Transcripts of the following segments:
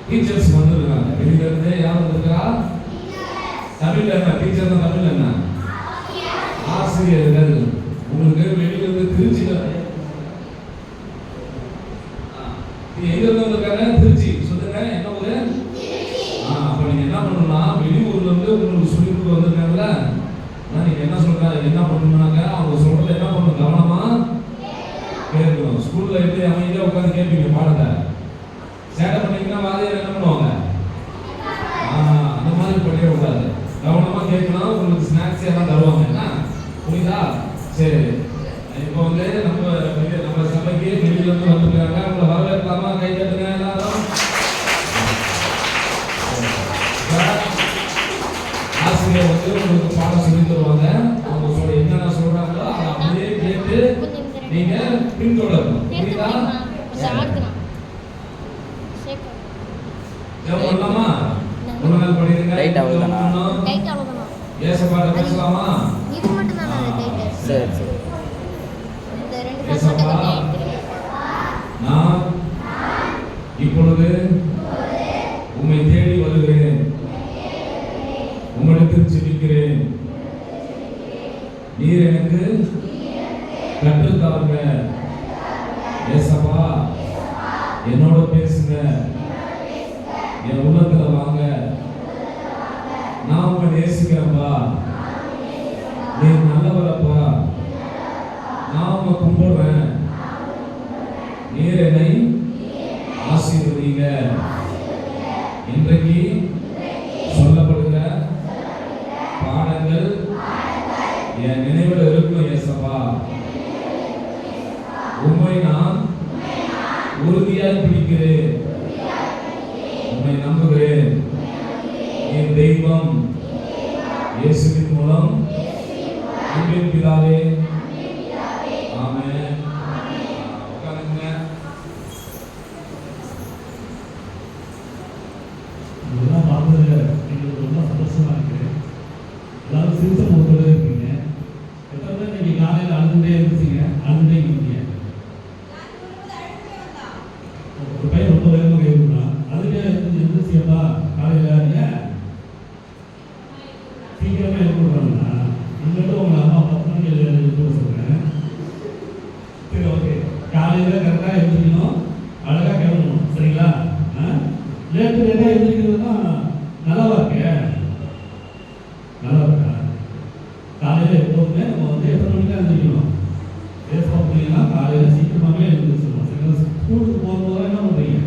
Teachers வந்துருக்காங்க. வெளியில இருந்து யார் வந்திருக்கா? தமிழ்ல என்ன டீச்சர் தான்? தமிழ்ல என்ன? ஆசிரியர்கள். உங்களுக்கு வெளியில இருந்து திருச்சியில எங்க இருந்து வந்திருக்காங்க? திருச்சி. சொல்லுங்க, என்ன ஊரு? அப்ப நீங்க என்ன பண்ணணும்னா, வெளியூர்ல இருந்து உங்களுக்கு சொல்லி கொடுக்க வந்திருக்காங்கல்ல, நீங்க என்ன சொல்றாங்க, என்ன பண்ணணும்னாக்க அவங்க சொல்றத என்ன பண்ணணும், கவனமா கேட்கணும். ஸ்கூல்ல எப்படி அமைதியா உட்காந்து கேட்பீங்க பாடத்தை, சேட்டை பண்ணீங்கன்னா வாதியார் என்ன பண்ணுவாங்க? அந்த மாதிரி பண்ணவே கூடாது. கவனமா கேட்கணும். உங்களுக்கு ஸ்நாக்ஸ் எல்லாம் தருவாங்க. என்ன புரியுதா? சரி, இப்போ வந்து நம்ம சபைக்கு வெளியில இருந்து வந்துருக்காங்க. உங்களை வரவேற்கலாமா? கை தட்டுங்க எல்லாரும். ஆசிரியர் வந்து உங்களுக்கு பாடம் சொல்லி தருவாங்க. அவங்க என்னென்ன சொல்றாங்களோ அதை அப்படியே கேட்டு நீங்க பின்தொடரணும். புரியுதா? பண்ணலாமா? ஒரு நாள் பண்ணிருங்க. ரைட் அவ்வளவுதானா? ரைட் அவ்வளவுதானா? ஏசப்பாட்ட பேசலாமா? இது மட்டும் தானா ரைட்? சரி சரி. இந்த ரெண்டு பாட்டு நான் இப்பொழுது உம்மை தேடி வருகிறேன், உம்மிடத்தில் ஜெபிக்கிறேன். நீர் எனக்கு கற்றுத்தாருங்க. ஏசப்பா என்னோட பேசுங்க, என் உள்ளத்துல வாங்க. நான் உங்களை நேசிக்கிறேன்ப்பா, நீர் நல்லவரப்பா, நான் உங்களை கும்பிடுறேன். நீர் என்னை ஆசீர்வதிங்க. இன்றைக்கு சொல்லப்படுகிற பாடங்கள் என் நினைவில் இருக்கும். ஏசப்பா உம்மை நான் உறுதியாய் பிடிக்கிறேன், உம்மை நம்புகிறேன். என் தெய்வம் இயேசுவின் மூலம் அன்பின் பிதாவே, ஆமென். உட்காருங்க. இதெல்லாம் பார்த்ததுல எங்களுக்கு ரொம்ப சந்தோஷமா இருக்கு. எல்லாரும் சிரிச்ச முகத்தோட இருக்கீங்க. எத்தனை பேர் நீங்க காலையில் அழுதுண்டே இருந்துச்சீங்க, அழுதுண்டே இருக்கீங்க? ஒரு பையன் ரொம்ப வேகமாக கேட்குறான். அதுக்கே எழுந்துச்சியப்பா காலையில் ஏன் சீக்கிரமா எழுப்பிடுறாங்கன்னா, இங்கிட்ட உங்களை அம்மா 10 மணிக்கு எழுப்ப சொல்றேன். சரி, ஓகே. காலையில் கரெக்டாக எழுந்திரிக்கணும், அழகாக கிளம்பணும். சரிங்களா? லேட்டாக எழுந்திரிக்கிறது தான் நல்லாவா இருக்கு? நல்லா இருக்கா? காலையில் எப்போதுமே நம்ம வந்து எத்தனை மணிக்கு தான் எழுந்திரிக்கணும்? பேச அப்படின்னா காலையில் சீக்கிரமாகவே எழுந்திரிச்சிடணும். சரிங்களா? ஸ்கூலுக்கு போகும்போது என்ன பண்ணுறீங்க?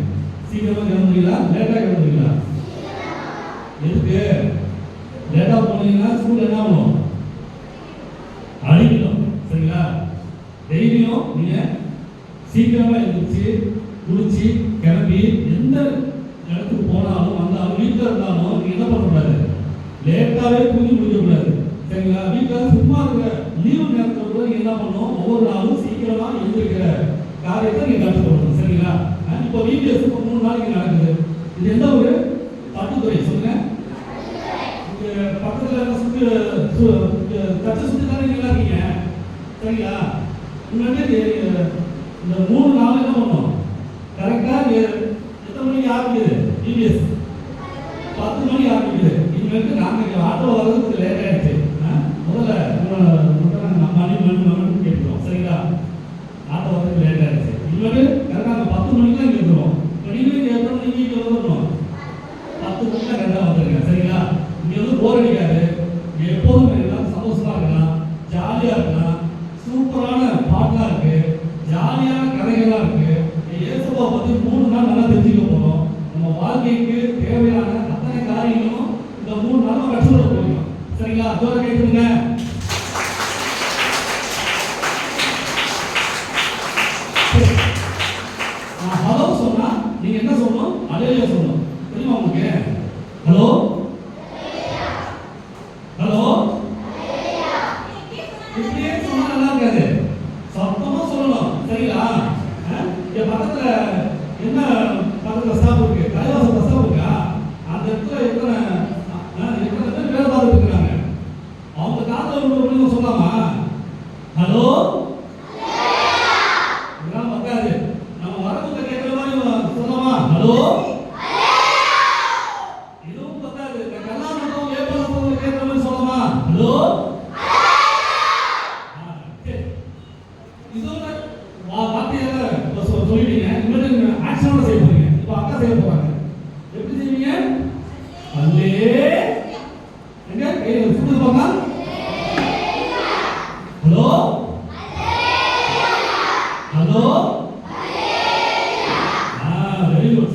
சீக்கிரமாக கிளம்புறீங்களா, லேட்டாக கிளம்புறீங்களா? எதுக்கு? லேட்டாக போனீங்கன்னா ஸ்கூல் என்ன ஆகணும்? அழிக்கணும். சரிங்களா? டெய்லியும் நீங்கள் சீக்கிரமாக எழுந்திரிச்சு குளிச்சு கிளம்பி எந்த இடத்துக்கு போனாலும் வந்தாலும் வீட்டில் இருந்தாலும் நீங்கள் என்ன பண்ணக்கூடாது? லேட்டாகவே தூங்கி முடிக்கக்கூடாது. சரிங்களா? வீட்டில் சும்மா இருக்கிற லீவு நேரத்தில் கூட நீங்கள் என்ன பண்ணணும்? ஒவ்வொரு நாளும் சீக்கிரமாக எழுந்திருக்கிற காரியத்தை நீங்கள் கற்றுக்கொள்ளணும். சரிங்களா? இப்போ VBS 3 நாளைக்கு நடக்குது. இது எந்த ஒரு பட்டுத்துறை சொல்லுங்க. இங்கே பக்கத்தில் கட்சி சுற்றி தானே நீங்கள் இருக்கீங்க. சரிங்களா? முன்னாடி இந்த 3 நாள் என்ன பண்ணணும்? கரெக்டாக எத்தனை மணிக்கு ஆரம்பிக்குது? VBS 10 மணிக்கு ஆரம்பிக்குது. இனிமேட்டு நாங்கள் ஆட்டோ வர்றதுக்கு லேட் ஆகிடுச்சு. முதல்ல நம்ம மணி கேட்குறோம். சரிங்களா? ஆட்டோ வர்றதுக்கு லேட் ஆகிடுச்சு. இனிமேட்டு கரெக்டாக 10 மணிக்கு தான் கேட்குறோம். இப்போ நீங்கள் எத்தனை மணிக்கு இங்கே வந்துடணும்? 10 மணிக்கு தான் கரெக்டாக வந்துருங்க. சரிங்களா? இங்கே வந்து போர் அடிக்காது. எப்போதும் எல்லாம் சந்தோஷமாக இருக்கலாம், ஜாலியாக இருக்கலாம். சூப்பரான பாட்டெலாம் இருக்குது, ஜாலியான கதைகள்லாம் இருக்குது. இயேசுவை பற்றி 3 நாள் நல்லா தெரிஞ்சுக்க போகிறோம். நம்ம வாழ்க்கைக்கு தேவையான அத்தனை காரியங்களும் இந்த 3 நாளும் கற்றுக்கொள்ள போகிறோம். சரிங்களா? அதோட கேட்குறீங்க. ஹலோ சொன்னா நீங்க என்ன சொல்லணும்? அலேலியா சொல்லணும். தெரியுமா உங்களுக்கு? ஹலோ ஹலோ இப்படியே சொன்னா நல்லா இருக்காது. சத்தமா சொல்லணும். சரிங்களா? இங்க பக்கத்துல என்ன பக்கத்துல ஸ்டாப் இருக்கு? கைலாசம் ஸ்டாப் இருக்கா? அந்த இடத்துல எத்தனை பேர் வேலை பார்த்துட்டு இருக்கிறாங்க? அவங்க காத்துல சொல்லாமா? ஹலோ இதெல்லாம் பத்தாது. நம்ம வரவங்க கேட்கிற மாதிரி சொல்லலாமா? Hello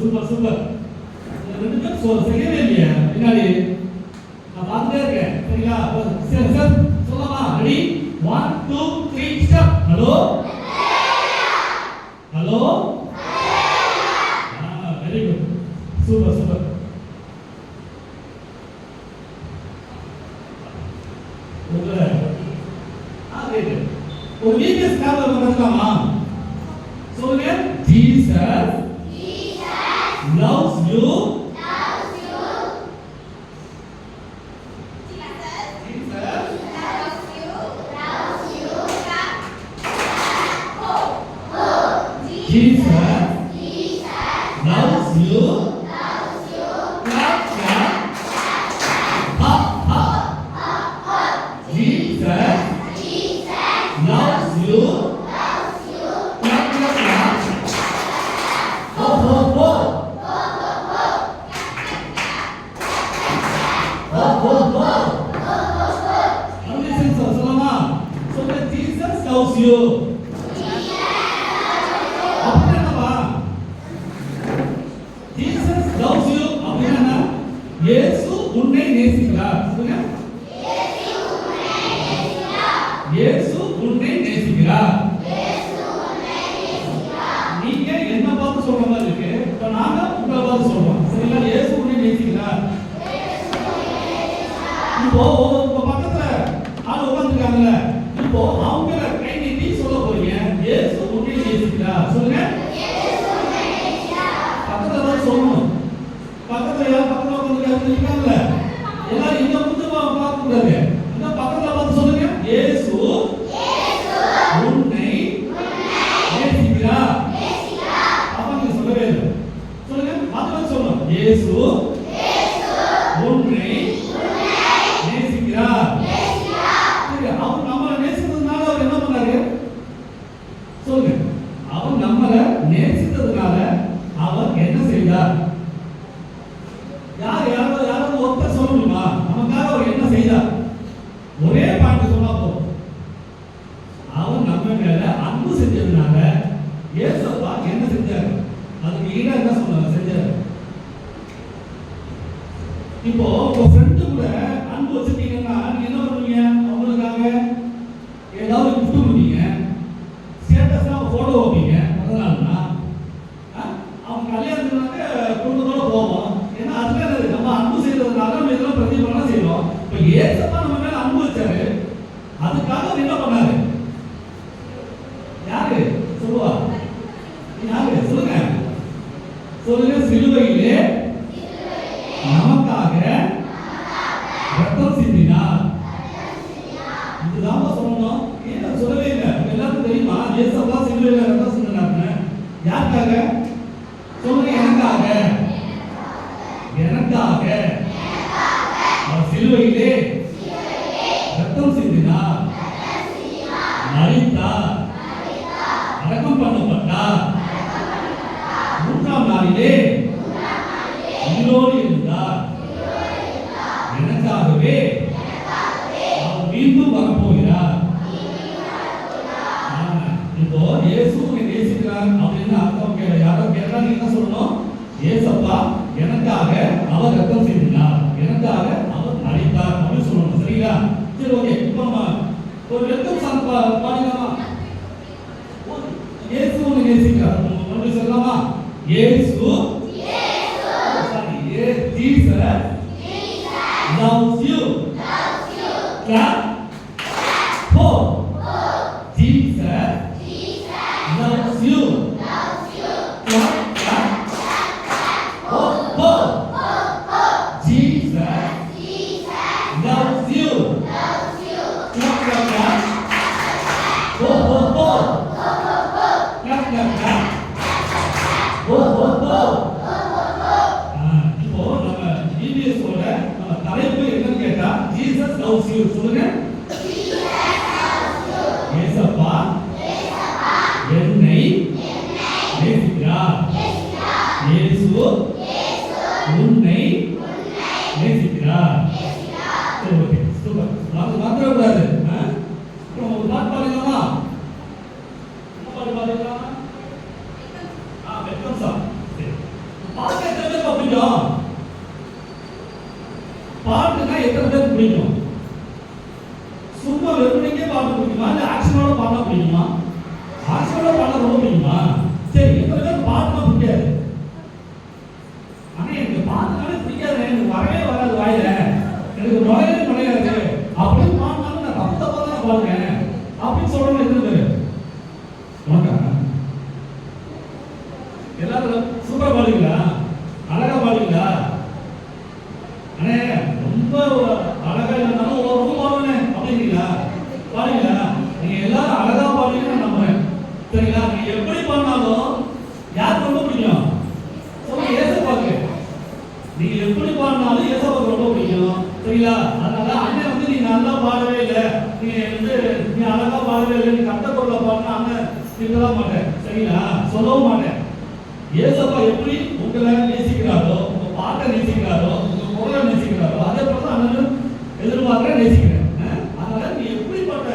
super super. ரெண்டு பேரும் செய்யவே இல்லையா பின்னாடி? நான் பார்த்துட்டே இருக்கேன். சரிங்களா? சரி சார் சொல்லலாமா? Ready 1 2 3 start. Hello hello. Very good. Super super. ஒரு வீடியோஸ் கால் பண்ணலாமா? சொல்லுங்க. Jesus loves you. Jesus loves you. Clap, clap. Hop, hop. Jesus loves you. Clap, clap, clap. Ho, ho, ho. Ho, ho, ho. Listen, சொல்லலாமா? சொல்லுங்க. Jesus loves you. Jesus loves you அப்படினா இயேசு உன்னை நேசிக்கிறார். சொல்லுங்க. இயேசு உன்னை நேசிக்கிறார். நீங்க என்ன பார்த்து சொல்ற மாதிரி இருக்கு. இப்ப நாங்க உங்களை பார்த்து சொல்றோம். சரிங்களா? இயேசு உன்னை நேசிக்கிறார். இப்போ உங்க பக்கத்துல ஆள் உட்கார்ந்திருக்காங்கல்ல, இப்போ அவங்கள கை நீட்டி சொல்ல போறீங்க. இயேசு உன்னை நேசிக்கிறார். சொல்லுங்க. சொல்லணும். பக்கத்துல யார் பக்கத்துல உட்கார்ந்து இருக்காங்கல்ல, எல்லாரும் இந்த முந்து பார்க்க கூடாது. இந்த பக்கத்துல பார்த்து சொல்லுங்க. இயேசு உன்னை நேசிக்கிறார். அப்ப நீங்க சொல்லவே இல்லை. சொல்லுங்க. மாத்திரம் சொல்லணும். இயேசு உன்னை நேசிக்கிறார். சரி, அவர் நம்மளை நேசித்ததுனால அவர் என்ன பண்ணாரு? சொல்லுங்க. அவர் நம்மளை நேசித்ததுனால அவர் என்ன செய்தார்? யாராவது ஒருத்தர் சொல்ல முடியுமா? நமக்காக அவர் என்ன செய்தார்? ஒரே பாயிண்ட் சொன்னா போதும். அவர் நம்ம மேல அன்பு செஞ்சதுனால இயேசுவா என்ன செஞ்சாரு? அதுக்கு ஈடா என்ன சொன்னாரு? செஞ்சாரு. இப்போ உங்க ஃப்ரெண்டு கூட அன்பு வச்சிருக்கீங்கன்னா நீங்க என்ன பண்ணுவீங்க? அவங்களுக்காக ஏதாவது gift கொடுப்பீங்க, ஸ்டேட்டஸா போட்டோ வைப்பீங்க. அதனாலனா அவங்க கல்யாணத்துக்கு குடும்பத்தோட போவோம். ஏன்னா அதுக்காக நம்ம அன்பு செய்யறதுனால நம்ம இதெல்லாம் பிரதிபலனா செய்யறோம். இப்போ ஏசப்பா நம்ம மேல அன்பு வச்சாரு, அதுக்காக அவர் என்ன பண்ணாரு? யாரு சொல்லுவா? யாரு சொல்லுங்க. சொல்லுங்க. சிலுவையிலே நமக்காக ரத்தம் சிந்தினார். இதுதான் சொல்லணும். ஏன் சொல்லவே இல்லை? எல்லாருக்கும் தெரியுமா ஏசப்பா சிலுவையில ரத்தம் சிந்தினார்னு? யாருக்காக? சொல்லுங்க. எனக்காக. எனக்காக அவர் சிலுவையிலே ரத்தம் சிந்தினார், மரித்தார், அடக்கம் பண்ணப்பட்டார், மூன்றாம் நாளிலே உயிரோடு இருந்தார். எனக்காகவே அவர் மீண்டும் வரப்போகிறார். இப்போ இயேசு உன்னை நேசிக்கிறார் அப்படின்னு அர்த்தம் யாரோ கேட்டா நீங்க என்ன சொல்லணும்? ஏசப்பா எனக்காக அவர் ரத்தம் சிந்தினார், எனக்காக அவர் மரித்தார் அப்படின்னு சொல்லணும். சரிங்களா? சரி, ஓகே. இப்போ நம்ம ஒரு ரத்தம் சாங் பாடலாமா? இயேசு உன்னை நேசிக்கிறார் மறுபடியும் சொல்லலாமா? இயேசு Jesus loves you. Clap. Ho. Jesus loves you. Clap, clap. Ho, ho. Jesus loves you. Clap, clap, clap. Ho, ho, ho. Clap, clap, clap. Ho, ho, ho. பிடிக்கும்? பாட்டுனா எத்தனை பேருக்கு பிடிக்கும்? சும்மா வெறுமனைக்கே பாட்டு பிடிக்குமா இல்ல ஆக்ஷனோட பாட்டா பிடிக்குமா? ஆக்ஷனோட பாட்டா ரொம்ப பிடிக்குமா? சரி, எத்தனை பேருக்கு பாட்டுனா பிடிக்காது? ஆனா எனக்கு பாட்டுனாலே பிடிக்காது, எனக்கு வரவே வராது வாயில, எனக்கு நுழையவே நுழையாது அப்படின்னு பாடினாலும் நான் தப்பு தப்பா தான் பாடுறேன் அப்படின்னு சொல்றவங்க எத்தனை பேர்? உனக்கா? எல்லாரும் சூப்பரா பாடுவீங்களா? அழகா பாடுவீங்களா? அண்ணே ரொம்ப அழகா இல்லைனாலும் ஒரு பாடுவேனே அப்படிங்களா? பாடுவீங்களா? நீங்க எல்லாரும் அழகா பாடுவீங்கன்னு நான் நம்புறேன். சரிங்களா? நீங்க எப்படி பாடினாலும் யாருக்கு ரொம்ப பிடிக்கும்? சொல்லுங்க, ஏசப்பாக்கு. நீங்க எப்படி பாடினாலும் ஏசப்பாக்கு ரொம்ப பிடிக்கும். சரிங்களா? அதனால அண்ணன் வந்து நீ நல்லா பாடவே இல்லை, நீ அழகா பாடவே இல்லை, நீ கட்ட குரல பாடினா அண்ணன் திட்டலாம் மாட்டேன். சரிங்களா? சொல்லவும் மாட்டேன். ஏசப்பா எப்படி உங்களை நேசிக்கிறாரோ, உங்க பாட்டை நேசிக்கிறாரோ, உங்க குரலை நேசிக்கிறாரோ, அதே போல தான் அண்ணன் எதிர்பார்க்க நேசிக்கிறேன். அதனால நீ எப்படிப்பட்ட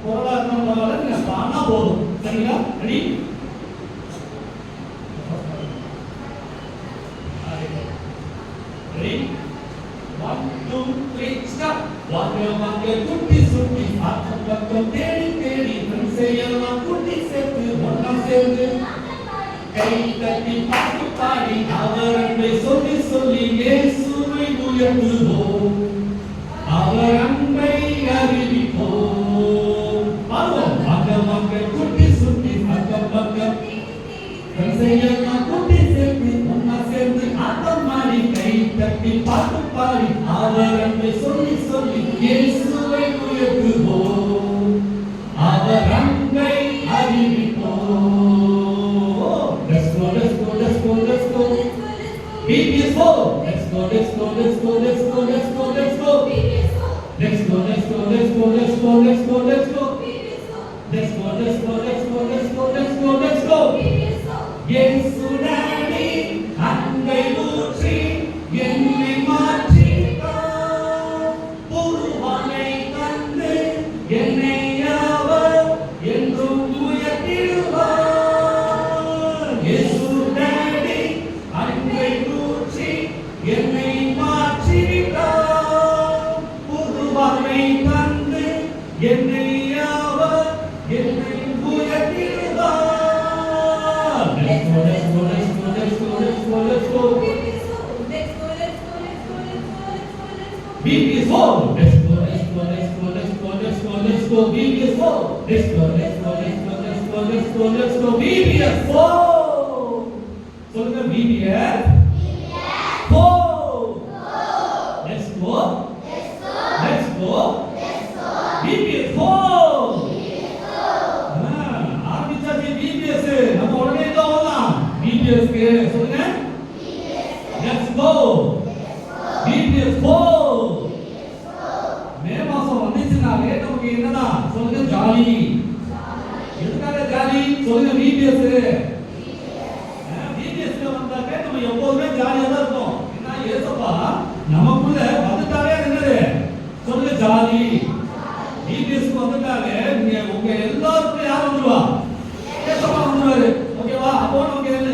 குரலா இருந்தாலும் நீங்க பாடினா போதும். சரிங்களா? ரெடி? ரெடி? 1 2 3 ஸ்டார்ட். வாங்க குட்டி சுட்டி ஆட்டம் பக்கம் தேடி தேடி ஃப்ரெண்ட்ஸை எல்லாம் குட்டி சேர்த்து ஒண்ணா சேர்ந்து கை தட்டி பாட்டு பாடி அவர் அன்பை சொல்லி சொல்லி இயேசுவை உயர்த்துவோம், அவர் அன்பை அறிவிப்போம். பாடுவோம். வாங்க குட்டி சுட்டி பக்கம் பக்கம் ஃப்ரெண்ட்ஸை எல்லாம் குட்டி சேர்த்து ஒண்ணா சேர்ந்து ஆட்டம் ஆடி கை தட்டி பாட்டு பாடி அவர் அன்பை சொல்லி சொல்லி இயேசுவை உயர்த்துவோம், அவர் அன்பை அறிவிப்போம். Let's go. BBS 4. Let's go. Let's go. BBS 4. Let's go. BBS 4. Let's go. BBS 4. இயேசு நாடி அன்பை ஊற்றி என்னை மாற்றிட்டார், புதுவானை தந்து என்னை அவர் என்றும் உயர்த்திடுவார். இயேசு நாடி அன்பை ஊற்றி என்னை மாற்றிட்டார், புதுவானை தந்து என்னை அவர் என்னை உயர்த்திடுவார். Let's go. BBS 4. Let's go. BBS 4. Let's go. BBS 4. சொல்லுங்க, BBS 4. Let's go. BBS 4. ஆரம்பிச்சாச்சு BBS. நம்ம உடனே இங்க வரலாம். BBS க்கு சொல்லுங்க. Let's go. BBS 4. மே மாசம் வந்துச்சுனாலே நமக்கு என்னடா சொல்லுங்க, ஜாலி. எதுக்காக ஜாலி? சொல்லுங்க, BBS. BBS ல வந்தாக்க நம்ம எப்பவுமே ஜாலியா தான் இருப்போம். ஏன்னா ஏசப்பா நமக்குள்ள வந்துட்டாலே என்னது சொல்லுங்க, ஜாலி. BBS க்கு வந்துட்டாலே உங்க எல்லாருக்கும் யார் வந்துருவா? ஏசப்பா வந்துருவாரு. ஓகேவா? அப்போ நமக்கு என்ன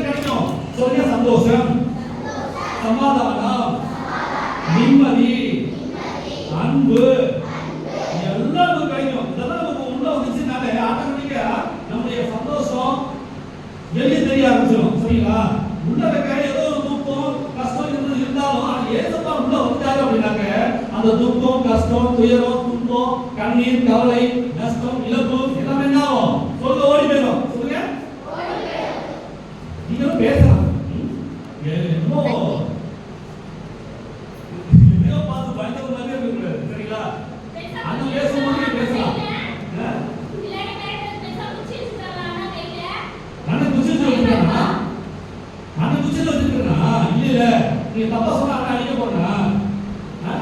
கிடைக்கும்? சொல்லுங்க, சந்தோஷம், சமாதானம், நிம்மதி, அன்பு எல்லாம் நமக்கு கிடைக்கும். இதெல்லாம் நமக்கு உள்ள வந்துச்சுனாலே ஆட்டோமேட்டிக்கா நம்முடைய சந்தோஷம் வெளியே தெரிய ஆரம்பிச்சிடும். சரிங்களா? உள்ள இருக்க ஏதோ ஒரு துக்கம் கஷ்டம் இருந்தாலும் ஏசப்பா உள்ள வந்துட்டாரு அப்படின்னாக்க அந்த துக்கம் கஷ்டம் துயரம் துன்பம் கண்ணீர் கவலை நஷ்டம் இழப்பு எல்லாமே என்ன ஆகும்? சொல்லுங்க, ஓடி போயிடும். சொல்லுங்க, நீங்களும் பேசலாம். என்னமோ பார்த்து பயந்தவங்க மாதிரி இருக்கக்கூடாது. சரிங்களா? அந்த பேசும்போது பேசலாம். அண்ணன் குச்சிட்டு வச்சுக்கிறா இல்ல நீங்க தப்பா சொன்னா அண்ணன் அடிக்க போறா,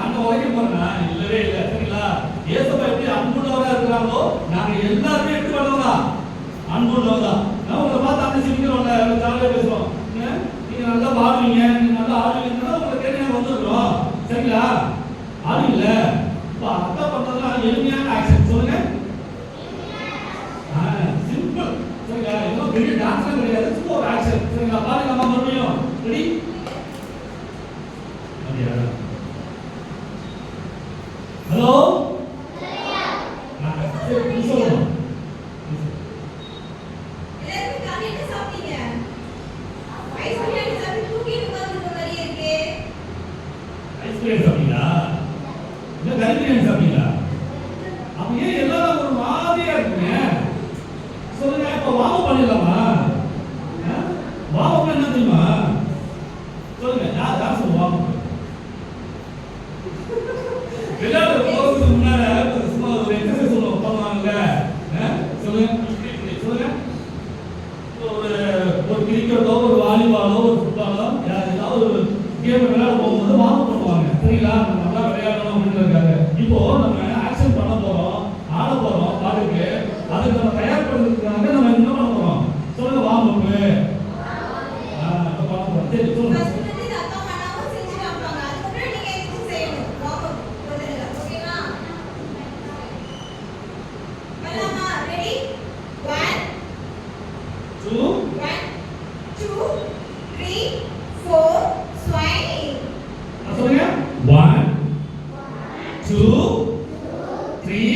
அண்ணன் உடைக்க போறா? இல்லவே இல்ல. சரிங்களா? ஏசப்பா எப்படி அன்புள்ளவரா இருக்கிறாங்களோ நாங்க எல்லாருமே எப்படி பண்ணவரா? அன்புள்ளவரா. நான் உங்களை பார்த்து அண்ணன் சிரிக்கிறோம்ல, ஜாலியா பேசுறோம். நீங்க நல்லா பாடுவீங்க, நீங்க நல்லா ஆடுவீங்கன்னா உங்களை தேடி வந்துடுறோம். சரிங்களா? ஆடு இல்ல இப்ப அக்கா பண்றதுலாம் எளிமையான ஆக்ஷன். சொல்லுங்க, சிம்பிள். சரிங்களா? இன்னும் பெரிய டான்ஸ் கிடையாது, சும்மா ஒரு ஆக்ஷன். சரிங்களா? பாருங்க, நம்ம மறுபடியும் ரெடி. பிரியாணி சாப்பிட்டீங்களா? இல்ல கறி பிரியாணி சாப்பிட்டீங்களா? அப்ப ஏன் எல்லாரும் ஒரு மாதிரியா இருக்கீங்க? சொல்லுங்க, இப்ப வாம பண்ணிடலாமா? வாமம் என்ன தெரியுமா? சொல்லுங்க, யார் சொல்லுவாங்க? விளையாட போறதுக்கு முன்னால சும்மா ஒரு எக்ஸசைஸ் பண்ணுவாங்கல்ல. சொல்லுங்க சொல்லுங்க. ஒரு கிரிக்கெட்டோ ஒரு வாலிபாலோ ஒரு ஃபுட்பாலோ ஏதாவது ஒரு கேம் விளையாட போகும்போது வார்ம் பண்ணுவாங்க. சரிங்களா? நல்லா விளையாடணும் அப்படின்றாங்க. இப்போ நம்ம ஆக்ஷன் பண்ண போறோம், ஆட போறோம் பாட்டுக்கு. அதுக்கு நம்ம தயார் பண்ணுறதுக்காக நம்ம என்ன பண்ண போறோம்? சொல்லுங்க, வார்ம் அப். பண்ண போறோம். சரி சொல்லுங்க. One, two, three,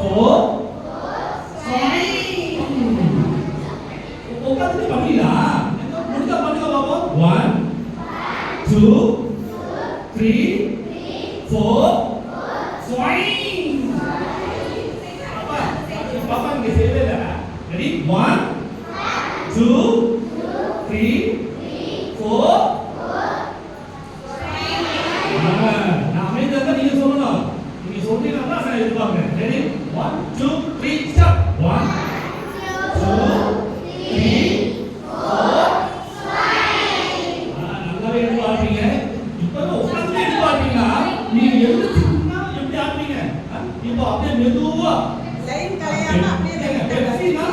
four, five. உட்கார்ந்து பண்ணீங்களா? முடிஞ்சா பண்ணுங்க பாப்போம். 1, 2, 3, 4, 5. பாப்பா இங்க செய்யவே இல்ல. ரெடி? 1, 2, 3, 4. நீங்க சொல்லணும். நீங்க சொன்னீங்கன்னா நான் எதிர்பார்க்கிறேன். ரெடி? 1, 2, 3 ஸ்டார்ட். 1, 2, 3, 4, 5. நல்லாவே எதிர்பார்ப்பீங்க. இப்போ உட்கார்ந்து எதிர்பார்ப்பீங்களா? நீங்க எழுந்துச்சுன்னா எப்படி ஆடுவீங்க? இப்போ அப்படியே மெதுவா லைன் கலையாம அப்படியே பெப்சினா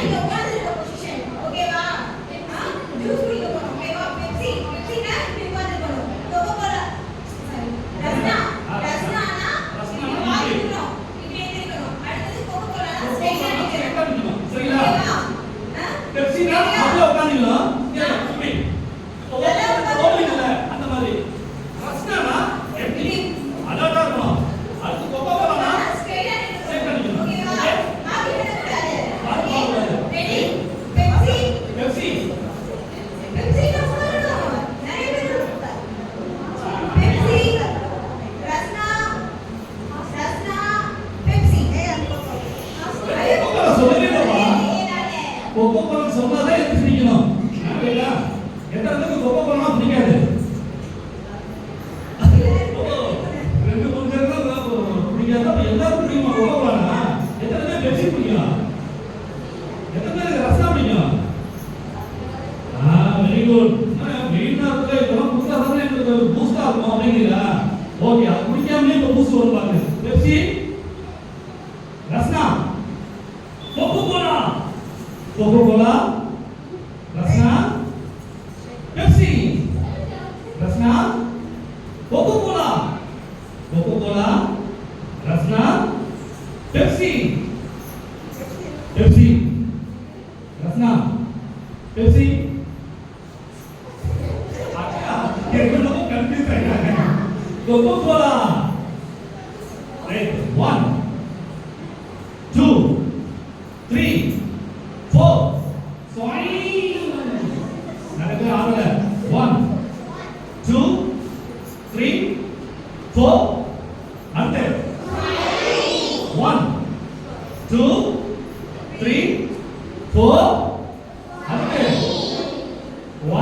நீங்க உட்கார்ந்து இருக்க பொசிஷன். ஓகேவா? ஜூஸ் குடிக்க போறோம். ஓகேவா? பெப்சினா இப்படி உட்கார்ந்து இருக்கணும். கோகோகோலா ரஸ்னா பெப்சினா அப்படியே உட்கார்ந்துக்கலாம். இப்படி ஓடுவீங்கல்ல அந்த மாதிரி. ரஸ்னானா எப்படி அழகா இருக்கணும். அடுத்து கோகோகோலானா ஸ்ட்ரைட்டா நிக்கணும். ஓகேவா? மாத்தி விடக்கூடாது. ரெடி? பெப்சி பெப்சினா சொல்லணும். நிறைய பேர் சொல்றாங்க. பெப்சி ரஸ்னா பெப்சி கோகோகோலா சொல்லுங்கப்பா. கோகோகோலா சொன்னாதான் எனக்கு பிடிக்கணும். அப்படியா? எத்தனை கோகோகோலா பிடிக்காது? ரெண்டு மூணு பேர் தான் பிடிக்காது. அப்ப எல்லாருக்கும் பிடிக்குமா கோகோகோலா? எத்தனை பேர் பெப்சி பிடிக்கும்? எத்தனை பேருக்கு ரஸ்னா பிடிக்கும்? Very good. மெயினா இருக்கிற இதெல்லாம் புதுசா தானே எங்களுக்கு பூஸ்டா இருக்கும் அப்படிங்கிறீங்களா? ஓகே, அது குடிக்காமலே இப்போ பூஸ்ட் வரும் பாருங்க. Pepsi Rasna Coca-Cola Rasna Pepsi Rasna Coca-Cola Rasna Pepsi Rasna Pepsi. எவ்வளவு கன்ஃபியூஸ் ஆயிட்டாங்க. கோகோகோலா. ரைட். 1, 2, 3, 4, 5. நடக்க ஆகல. 1, 2, 3, 4. அடுத்து 1, 2, 3, 4. அடுத்து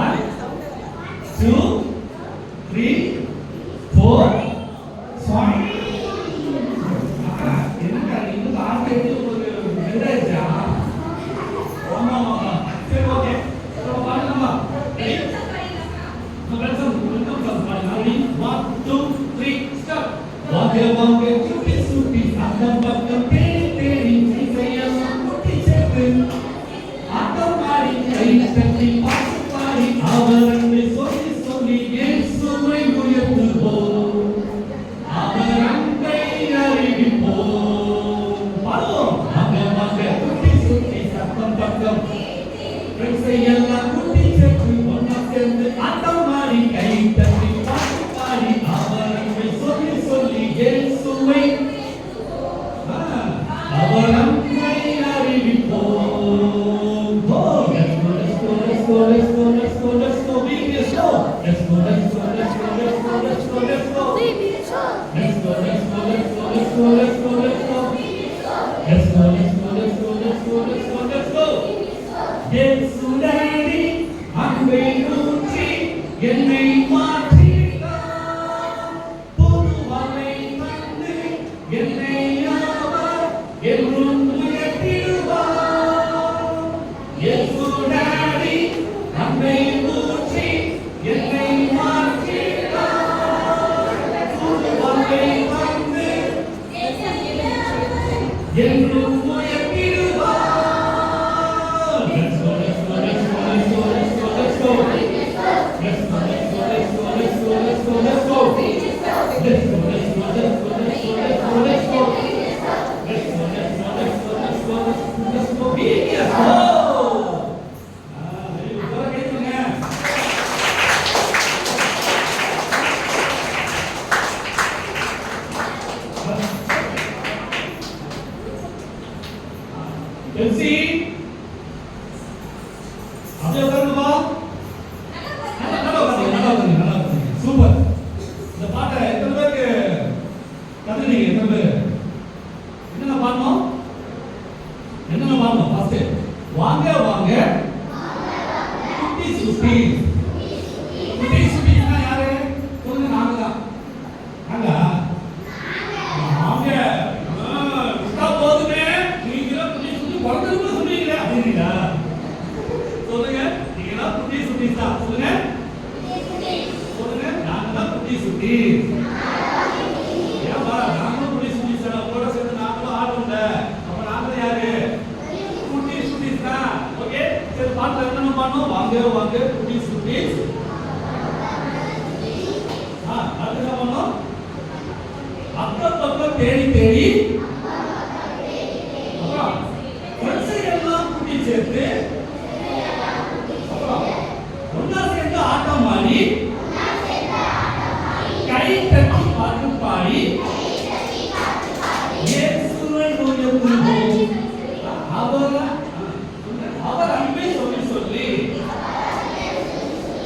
1, 2, 3, 4, 5. என்னடா இன்னும் ஆர்டர் ஒரு ரெண்டாயிடுச்சா? ஆமா. சரி, ஓகே. நம்ம பாடலாமா? ரெடி? வெல்கம். 1, 2, 3 ஸ்டார்ட். வாங்க சுட்டி அக்கம் பக்கம் தேடி இசையெல்லாம் முட்டி சேர்த்து ஆட்டம் பாடி கை தட்டி பாட்டு பாடி அவரங்களை சொல்லி இயேசுவை உயர்த்துவோம். அவர் அன்பை அறிவிப்போம். பாடுவோம். வாங்க சுட்டி அக்கம் பக்கம் இசையெல்லாம் முட்டி சேர்த்து ஒன்னா சேர்ந்து ஆட்டம் பாடி கை தட்டி பாட்டு பாடி அவரங்களை சொல்லி இயேசுவை அவர் அன்பை அறிவிப்போம். Let's go. என்னை மாற்றினார் புது வாழ்வை தந்து என்னை அவர் என்றும் உயர்த்திடுவார் இயேசுடாடி அன்பை ஊற்றி என்னை மாற்றினார் புது வாழ்வை தந்து என்றும் உயர்த்திடுவார். Let's go, let's go, let's go, let's go, let's go, let's go. Let's go, let's go, let's go, let's go, let's go, let's go. Let's go, let's go, let's go, let's go, let's go, let's go. Let's go, let's go, let's go, let's go, let's go, let's go. Yes, go. Very good. Go ahead, man. Elsie, அப்படியே உட்காருங்கப்பா. நல்லா உட்காருங்க. Super. இந்த பாட்டை எத்தனை பேருக்கு கத்துனீங்க? எத்தனை பேர்? என்னென்ன பாடணும்? ஃபர்ஸ்ட் வாங்க வாங்க குட்டி சுட்டி. குட்டி சுட்டினா யாரு? சொல்லுங்க. நாங்க தான். விட்டா போதுமே, நீங்க குட்டி சுட்டி பிறந்ததுக்கு சொல்லுவீங்களே அப்படிங்களா? சொல்லுங்க. நீங்க தான் குட்டி சுட்டி தான். சொல்லுங்க. நாங்க தான் குட்டி சுட்டி. ஏன்பா நாங்களும் குட்டி சுட்டி சார் கூட சேர்ந்து நாங்களும் ஆடுவோம்ல. அப்ப நாங்க யாரு? குட்டி சுட்டி தான். ஓகே, சரி பாட்டுல என்னென்ன பாடணும்? வாங்க வாங்க குட்டி சுட்டி. அடுத்து என்ன பண்ணணும்? அக்கம் பக்கம் தேடி தேடி. அப்புறம் ஃப்ரெண்ட்ஸ் எல்லாம் கூட்டி சேர்த்து. அப்புறம் ஒன்னா சேர்ந்து ஆட்டம் ஆடி கை தட்டி பாட்டு பாடி இயேசுவை உயர்த்துவோம். அவர் அன்பை சொல்லி சொல்லி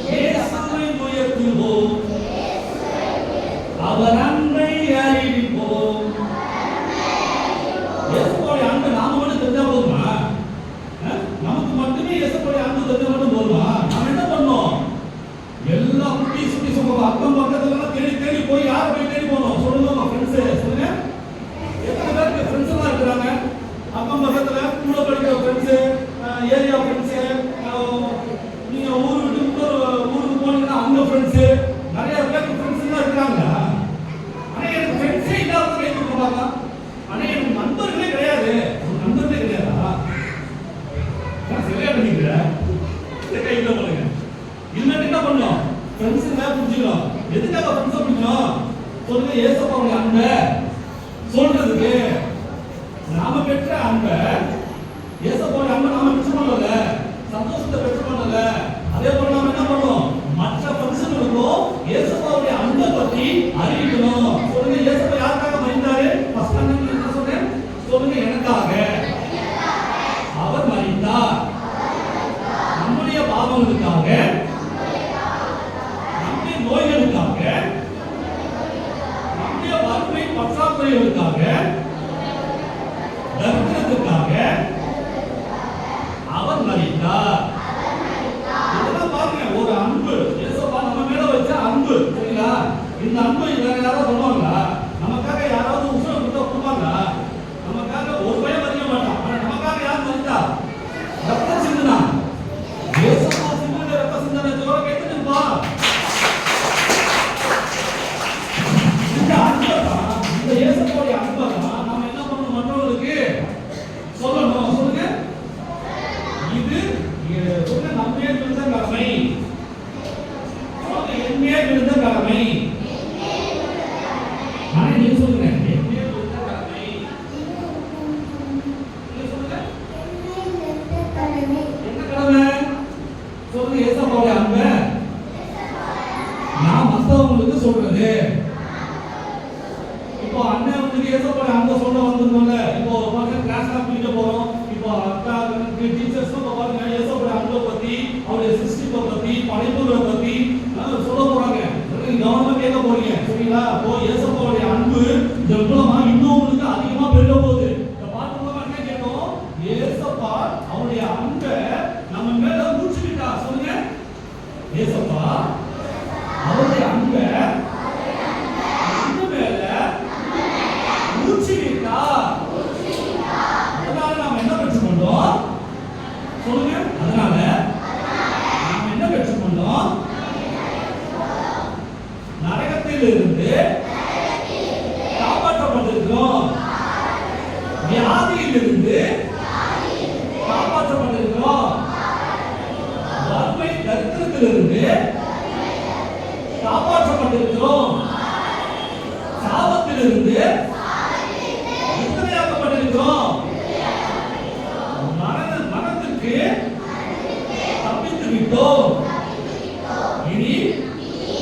இயேசுவை உயர்த்துவோம். அவர் அன்பை அறிவிப்போம். இயேசுவோட அன்பை நாம மட்டும் தெரிஞ்சா போதுமா? நமக்கு மட்டுமே இயேசுவோட அன்பு தெரிஞ்சா மட்டும் போதுமா? நாம என்ன பண்ணோம்? எல்லா குட்டி சுட்டி சொல்லுங்க. அக்கம் பக்கத்துல எல்லாம் தேடி தேடி போய் யாரை போய் தேடி போனோம்? சொல்லுங்க உங்க ஃப்ரெண்ட்ஸ். சொல்லுங்க. எத்தனை பேருக்கு ஃப்ரெண்ட்ஸ் எல்லாம் இருக்கிறாங்க? அக்கம் பக்கத்துல கூட படிக்கிற ஃப்ரெண்ட்ஸ், ஏரியா ஃப்ரெண்ட்ஸ், நீங்க ஊர் விட்டு ஊருக்கு போனீங்கன்னா அந்த ஃப்ரெண்ட்ஸ், நிறைய பேருக்கு ஃப்ரெண்ட்ஸ் எல்லாம் இருக்காங்க. ஆனா எனக்கு ஃப்ரெண்ட்ஸே இல்லாத கை கொடுப்பாங்க. ஆனா எனக்கு நண்பர்களே கிடையாது. நண்பர்களே கிடையாதா? சரியா பண்ணீங்க. கை இல்ல போலுங்க. இன்னும் என்ன பண்ணோம்? ஃப்ரெண்ட்ஸ் எல்லாம் புரிஞ்சுக்கணும். எதுக்காக ஃப்ரெண்ட்ஸை பிடிக்கணும்? சொல்லுங்க. ஏசப்பாவுடைய அன்பை சொல்றதுக்கு. நாம பெற்ற அன்பை, ஏசப்பாவுடைய அன்பை நாம பெற்று பண்ணல, சந்தோஷத்தை பெற்று பண்ணல. அதே போல நாம என்ன பண்ணோம்? மற்ற ஃப்ரெண்ட்ஸுங்களுக்கும் ஏசப்பாவுடைய அன்பை பத்தி அறிவிக்கணும். சொல்லுங்க. ஏசப்பா யாருக்காக மரித்தாரு? ஃபர்ஸ்ட் என்ன சொன்னேன்? சொல்லுங்க. எனக்காக அவர் மரித்தார். நம்முடைய பாவங்களுக்காக, நம்முடைய நோய்களுக்காக, நம்முடைய வறுமை பற்றாக்குறைகளுக்காக, தரித்திரத்துக்காக அவர் மரித்தார். இதெல்லாம் பாருங்க, ஒரு அன்பு. இயேசுப்பா நம்ம மேல வச்ச அன்பு. சரிங்களா? இந்த அன்பு வேற யாராவது பண்ணுவாங்களா? நமக்காக யாராவது உசுரை கொடுப்பாங்களா? நமக்காக ஒரு பயம் மதிக்க மாட்டான். ஆனா நமக்காக யார் மரித்தா? ரத்தம் சிந்துனா. இயேசுப்பா சிந்துன ரத்த சிந்தனை ஜோர கேட்டுப்பா. இந்த அன்புதான், இந்த இயேசுவோட அன்புதான் நாம என்ன பண்ணணும்? மற்றவங்களுக்கு சொல்லணும். சொல்லுங்க. இது சொல்லுங்க. நம்மே விழுந்த கடமை. என்னே விழுந்த கடமை. ஆனா நீங்க சொல்லுங்க. என்னே விழுந்த கடமை. நீங்க சொல்லுங்க. என்ன கடமை? சொல்லுங்க. ஏசப்பாவுடைய அன்பை நான் மத்தவங்களுக்கு சொல்றது. இப்போ அண்ணன் வந்து ஏசப்பாவுடைய அன்பை சொல்ல வந்திருந்தோம்ல. இப்போ பாருங்க, கிளாஸ்ல பிடிக்க போறோம். இப்போ அக்கா டீச்சர்ஸ் பாருங்க, ஏசப்பாவுடைய அன்பை பத்தி, அவருடைய சிருஷ்டிப்பை பத்தி, படைப்புகளை பத்தி சொல்ல போறாங்க. கவனமா கேட்க போறீங்க. சரிங்களா? அப்போ இயேசுவோட அன்பு இந்த மூலமா இன்னும் உங்களுக்கு அதிகமா பெருக போகுது. இந்த பாட்டு மூலமா என்ன கேட்டோம்? இயேசுப்பா அவருடைய அன்பை நம்ம மேல ஊற்றிட்டா. சொல்லுங்க, இயேசுப்பா அவருடைய அன்பை நம்ம மேல ஊற்றிட்டா. அதனால நாம என்ன பெற்றுக்கொண்டோம்? சொல்லுங்க, அதனால நாம என்ன பெற்றுக்கொண்டோம்? நரகத்திலிருந்து காப்பாற்றப்பட்டிருக்கிறோம். வியாதியிலிருந்து காப்பாற்றப்பட்டிருக்கிறோம். வறுமை தரித்திரத்திலிருந்து காப்பாற்றப்பட்டிருக்கிறோம். சாபத்திலிருந்து விடுதலையாக்கப்பட்டிருக்கிறோம். மரணத்திற்கு தப்பித்து விட்டோம். இனி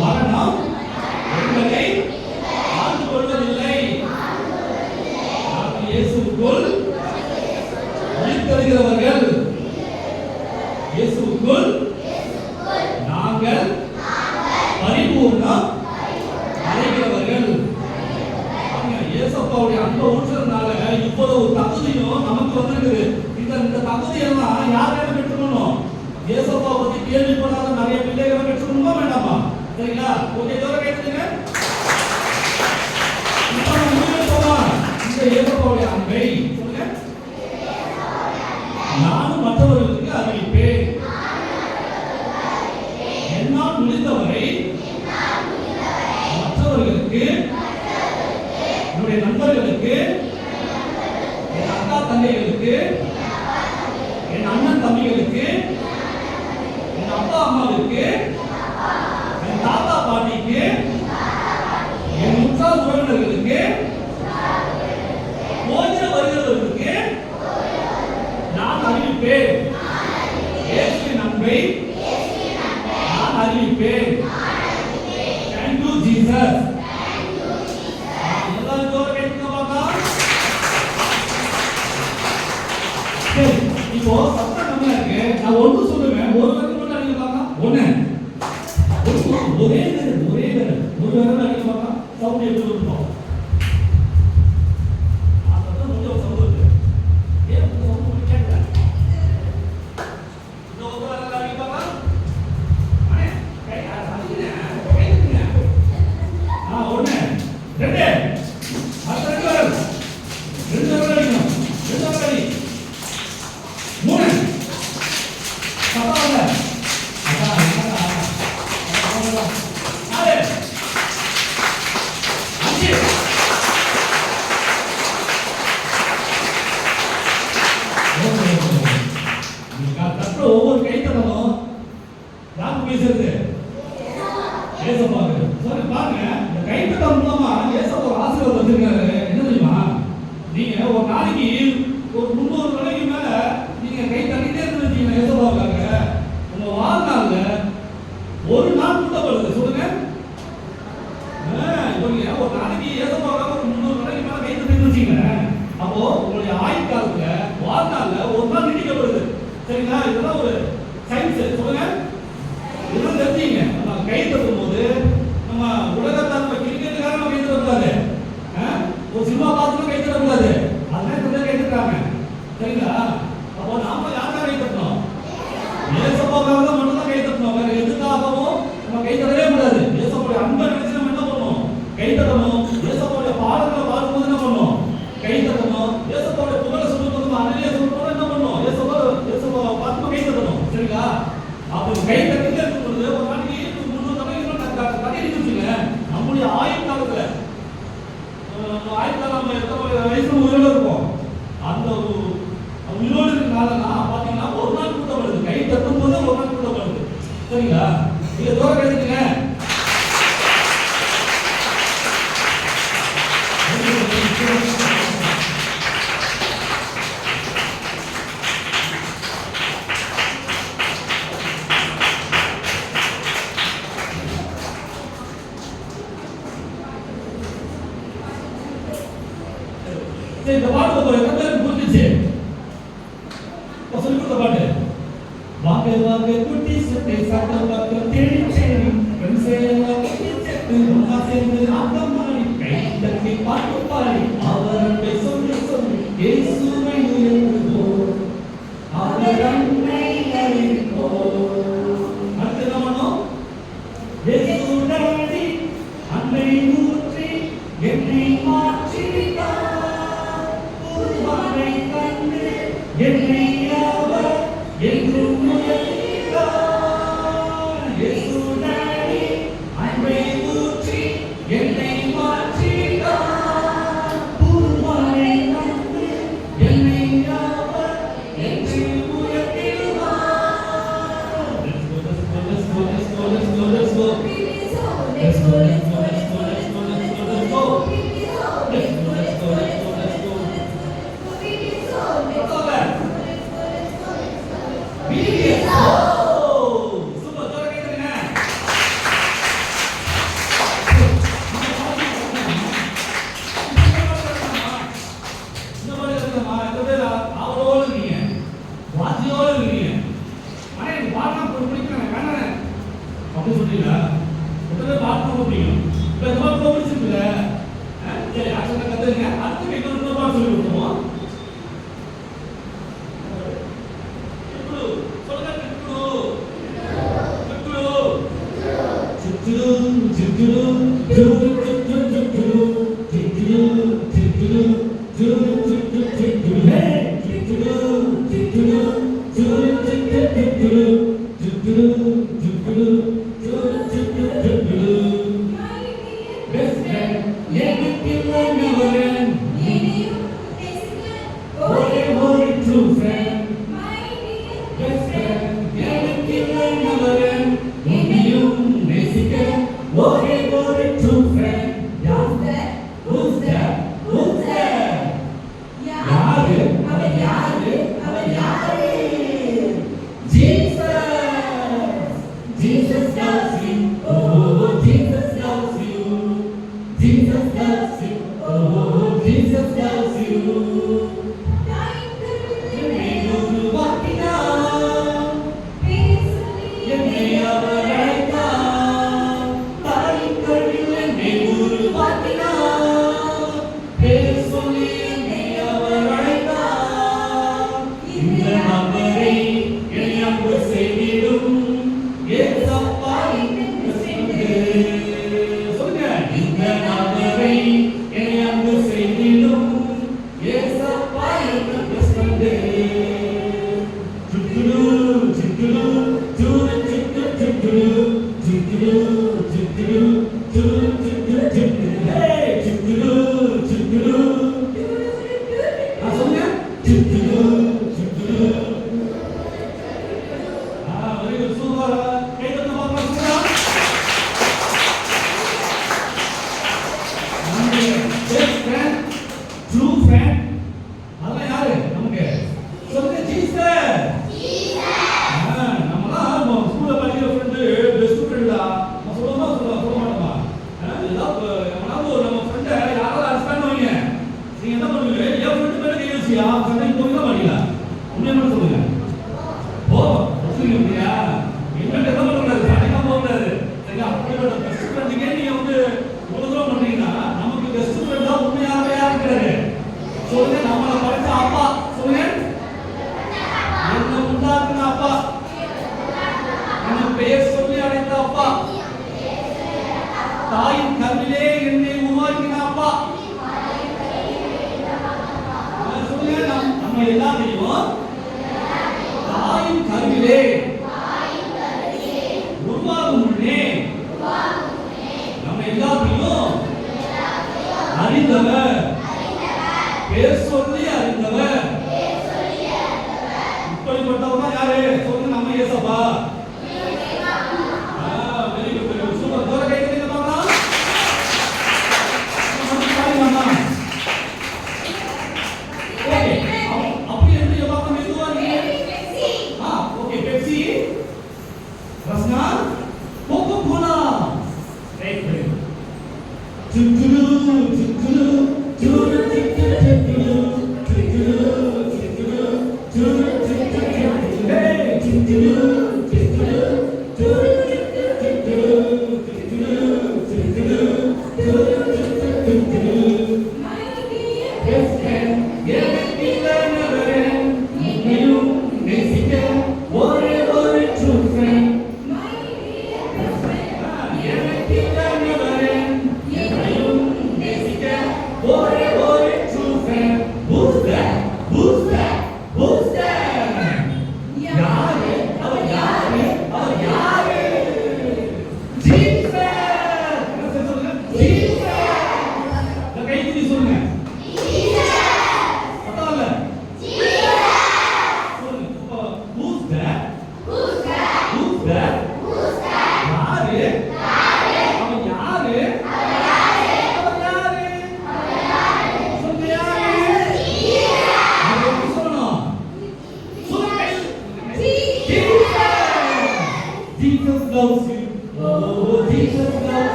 மரணம் எங்களை ஆண்டு கொள்வதில்லை. நாங்கள் இயேசுவுக்குள் உயிர்த்தெழுகிறவர்கள். இயேசுவுக்குள் நாங்கள் பரிபூர்ணம் அடைகிறவர்கள். இயேசுவுடைய அன்பை ஊற்றுறதுனால இவ்வளவு தகுதியும் நமக்கு வந்திருக்குது. இந்த தகுதியெல்லாம் யார் என்ன பெற்றுக்கணும்? இயேசுவை பத்தி கேள்விப்படாத நிறைய பிள்ளைகளை பெற்றுக்கணுமா வேண்டாமா? சரிங்களா? கொஞ்சம் தூரம் கேட்டுங்க. இந்த இயேசுவுடைய அன்பை சொல்லுங்க, நானும் மற்றவர்களுக்கு அறிவிப்பேன். என்னால் முடிந்தவரை மற்றவர்களுக்கு, என்னுடைய நண்பர்களுக்கு, என் அக்கா தங்கைகளுக்கு, என் அண்ணன் தம்பிகளுக்கு, என் அப்பா அம்மாவுக்கு, என் தாத்தா பாட்டிக்கு, என் உற்றார் உறவினர்களுக்கு, போகிற வருகிறவர்களுக்கு நான் அறிவிப்பேன். இயேசுவின் அன்பை நான் அறிவிப்பேன். Thank you Jesus. எல்லாரும் ஜோர கேட்குங்க பாப்பா. சரி, இப்போ சத்தம் கம்மியா இருக்கு. நான் ஒன்று சொல்லுவேன், ஒரு விரல் மட்டும் அடிக்க பார்க்கலாம். ஒன்று ஒரே விரல் ஒரு விரல் அடிக்க பார்க்கலாம். சவுண்ட் எப்படி இருக்கும்? அதான் கொஞ்சம் சவுண்ட் இருக்கு. ஏன் சவுண்ட் கேட்கல? இன்னொரு விரல் அடிக்க பார்க்கலாம். அண்ணே கை அடிங்க, கைங்க. ஒன்று ரெண்டு அடுத்த ரெண்டு விரல் அடிக்கணும். ரெண்டு விரல் அடி. மூணு சத்தம் ஒவ்வொரு கைத்தடமும் யாருக்கு பேசுறது? ஏசப்பாக்கு. சரி பாருங்க, இந்த கைத்தடம் மூலமா ஏசப்பா ஒரு ஆசீர்வாதம் வச்சிருக்காரு. என்ன தெரியுமா? நீங்க ஒரு நாளைக்கு ஒரு 300 மணிக்கு மேல நீங்க கை தட்டிட்டே இருந்தீங்கன்னா ஏசப்பாவுக்காக உங்க வாழ்நாள்ல ஒரு நாள் கூட்டப்படுது. சொல்லுங்க, இப்போ நீங்க ஒரு நாளைக்கு ஏசப்பாவுக்காக ஒரு 300 மணிக்கு மேல கை தட்டிட்டு வச்சீங்க, அப்போ உங்களுடைய ஆயுட்காலத்துல வாழ்நாள்ல ஒரு நாள் நீடிக்கப்படுது. சரிங்களா? இதெல்லாம் ஒரு சயின்ஸ். சொல்லுங்க, இதெல்லாம் தெரிஞ்சுங்க. நம்ம கை தட்டும் போது நம்ம உலகத்தை நம்ம கிரிக்கெட்டுக்காக நம்ம கை தட்டக்கூடாது, ஒரு சினிமா பார்த்து கை தட்டக்கூடாது. அதெல்லாம் கொஞ்சம் கை தட்டுறாங்க. சரிங்களா? அப்போ நாம யாருக்காக கை தட்டணும்? ஏசப்பாவுக்காக தான் மட்டும் தான் கை தட்டணும். வேற எதுக்காகவும் நம்ம கை தட்டவே கூடாது. ஏசப்பாவுடைய அன்பை நினைச்சு நம்ம என்ன பண்ணணும்? கை தட்டணும். ஏசப்பாவுடைய பாடங்களை பார்க்கும்போது என்ன பண்ணணும்? கை தட்டணும். ஏசப்பாவுடைய புகழை சொல்லும்போது அன்னையே சொல்லும்போது என்ன பண்ணணும்? ஏசப்பாவை பார்த்து கை தட்டணும். சரிங்களா? அப்போ கை தட்டிட்டே இருக்கும் பொழுது ஒரு நாளைக்கு 300 தடவை கட்டி வச்சுங்க. நம்முடைய ஆயுட்காலத்துல ஆயுட்காலம் எத்தனை வயசுல உயிரோடு இருக்கும். அந்த உயிரோடு இருக்கிறனாலனா பாத்தீங்கன்னா ஒரு நாள் கூட்டம் வருது. கை தட்டும் போது ஒரு நாள் கூட்டம் வருது. சரிங்களா? நீங்க தூரம் கிடைச்சுங்க. இந்த பாட்டு ஒரு எத்தனை பேருக்கு புரிஞ்சிச்சு? சொல்லி கொடுத்த பாட்டு. வாங்க வாங்க குட்டி சுட்டி சாப்பிட தேடி தேடி ஃப்ரெண்ட்ஸே சேர்ந்து அப்படி சொல்றீங்களா? எத்தனை பாட்டு ரொம்ப பிடிக்கும். இப்போ இந்த பாட்டு ரொம்ப பிடிச்சிருக்குல்ல? சரி ஆக்சுவலாக கற்றுங்க. அடுத்து இன்னொரு பாட்டு சொல்லி கொடுத்துருவோம்.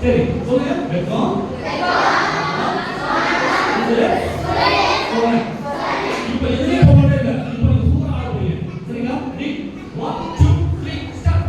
சரி சொல்லுங்க. வெக்கம். இது சோனை. இப்போ எதுலயே போகவே இல்லை. இப்போ நீங்க சூப்பரா ஆட போறீங்க. சரிங்களா? Ready 1 2 3 start.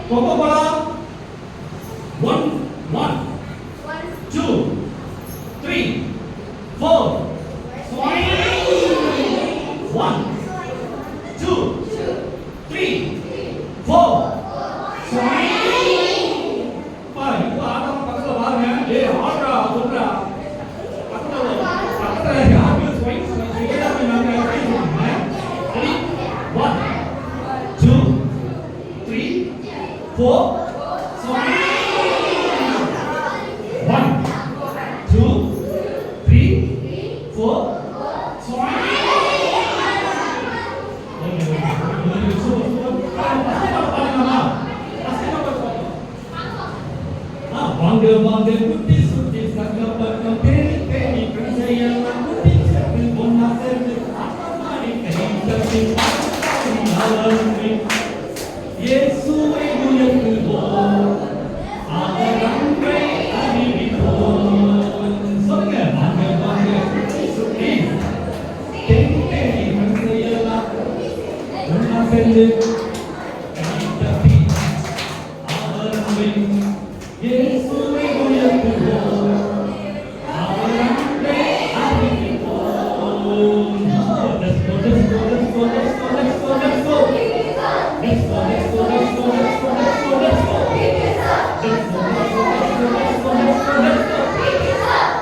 Coca-Cola. 1, 2, 3, 4. 1, 2, 3, 4. Itu ada pக்கத்துல பாருங்க. ஏய் ஆடுறா சொல்றா. பக்கத்துல யாரு ஸ்வைஸ் செய்யறாங்க நாங்க பேசுறோம். ரெடி 1 2 3 4 1 2 3 4 வாங்க வாங்க குட்டி சுட்டி சகப்பக்கம் தேடி தேடி கண்சையெல்லாம் குட்டி சேர்த்து ஒன்னா சேர்ந்து ஆட்டமாடி கை தட்டி பாடுங்கள் இயேசுவை உயர்த்துவோம் அவர் அன்பை அறிவிப்போம் சொல்லுங்க வாங்க வாங்க குட்டி சுட்டி தேடி தேடி கண்சையெல்லாம் ஒன்னா சேர்ந்து கை தட்டி அவர் அன்பை இயேசுவை உயர்த்துவோம் அவர் அன்பை அறிவிப்போம். Let's go, let's go, let's go, let's go, let's go, let's go. Let's go, let's go, let's go, let's go, let's go, let's go. Let's go, let's go, let's go, let's go, let's go, let's go.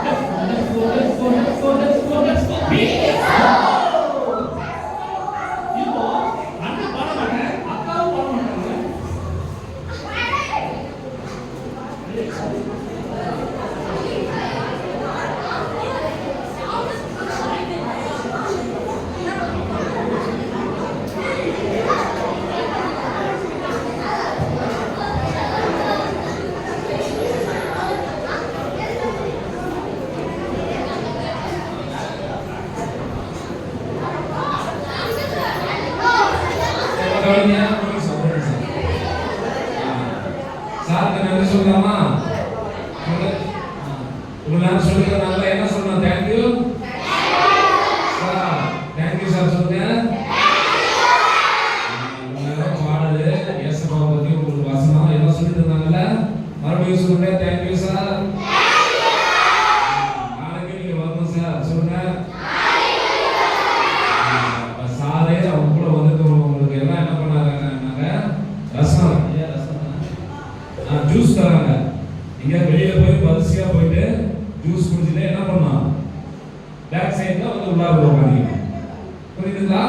Let's go, let's go, let's go, let's go, let's go, let's go. Beat it up. இப்போ அண்ணா பாட மாட்டேன், அக்காவும் பாட மாட்டாங்க. சாருக்கு நன்றி சொல்லலாமா? இவ்வளவு நேரம் சொல்லிக்கிறதுனால என்ன சொல்லணும்? Thank you sir. தேங்க்யூ சார் சொல்லுங்க. பாடலு ஏசப்பாவை பத்தி உங்களுக்கு வசனம் எல்லாம் சொல்லி தந்தாங்கல்ல, மறுபடியும் சொல்லுங்க. Thank you sir. நாளைக்கு நீங்க வரணும் சார். சொல்லுங்க. சாரே அவங்க கூட வந்துட்டு உங்களுக்கு எல்லாம் என்ன பண்ணாங்க? ரசம் ஜூஸ் தராங்க. நீங்க வெளியில போய் வரிசையா போயிட்டு ஜூஸ் குடிச்சிட்டு என்ன பண்ணலாம்? பேக் சைட்ல வந்து உள்ளார போவாங்க. புரியுதுங்களா?